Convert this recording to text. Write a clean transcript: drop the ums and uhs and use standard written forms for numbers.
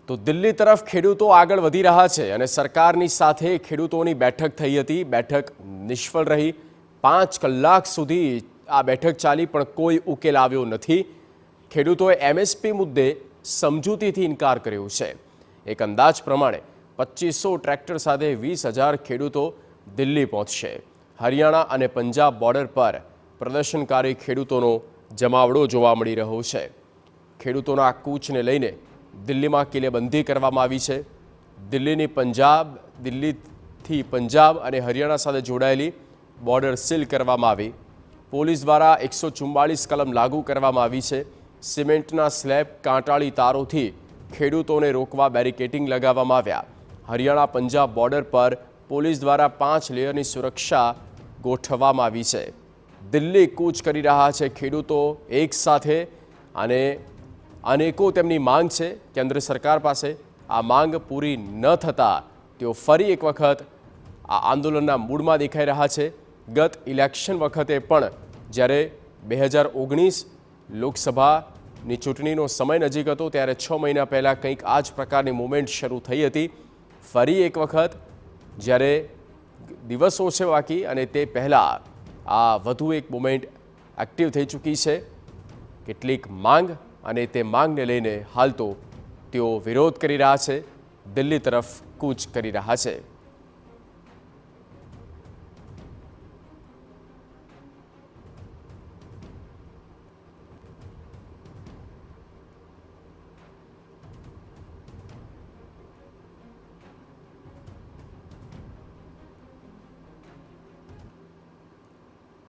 તો દિલ્હી તરફ ખેડૂતો આગળ વધી રહ્યા છે અને સરકારની સાથે ખેડૂતોની બેઠક થઈ હતી। બેઠક નિષ્ફળ રહી। 5 કલાક સુધી આ બેઠક ચાલી પણ કોઈ ઉકેલ આવ્યો નથી। ખેડૂતોએ એમએસપી મુદ્દે સમજૂતીથી ઇનકાર કર્યો છે। એક અંદાજ પ્રમાણે 2500 ટ્રેક્ટર સાથે 20,000 ખેડૂતો દિલ્હી પહોંચશે। હરિયાણા અને પંજાબ બોર્ડર પર પ્રદર્શનકારી ખેડૂતોનો જમાવડો જોવા મળી રહ્યો છે। ખેડૂતોના કૂચને લઈને દિલ્હીમાં કિલ્લેબંધી કરવામાં આવી છે। દિલ્હીથી પંજાબ અને હરિયાણા સાથે જોડાયેલી બોર્ડર સીલ કરવામાં આવી। પોલીસ દ્વારા 144 કલમ લાગુ કરવામાં આવી છે। સિમેન્ટના સ્લેબ કાંટાળી તારોથી ખેડૂતોને રોકવા બેરિકેડિંગ લગાવવામાં આવ્યા। હરિયાણા પંજાબ બોર્ડર પર પોલીસ દ્વારા 5 લેયરની સુરક્ષા ગોઠવવામાં આવી છે। દિલ્હી કૂચ કરી રહ્યા છે ખેડૂતો એક સાથે અને અનેકો તેમની માંગ છે કેન્દ્ર સરકાર પાસે। આ માંગ પૂરી ન થતાં તેઓ ફરી એક વખત આ આંદોલનના મૂડમાં દેખાઈ રહ્યા છે। ગત ઇલેક્શન વખતે પણ જ્યારે 2019 લોકસભાની ચૂંટણીનો સમય નજીક હતો ત્યારે 6 મહિના પહેલાં કંઈક આ જ પ્રકારની મૂવમેન્ટ શરૂ થઈ હતી। ફરી એક વખત જ્યારે દિવસો છે બાકી અને તે પહેલાં આ વધુ એક મૂવમેન્ટ એક્ટિવ થઈ ચૂકી છે। કેટલીક માંગ અને તે માંગને લઈને હાલ તો તેઓ વિરોધ કરી રહ્યા છે, દિલ્હી તરફ કૂચ કરી રહ્યા છે।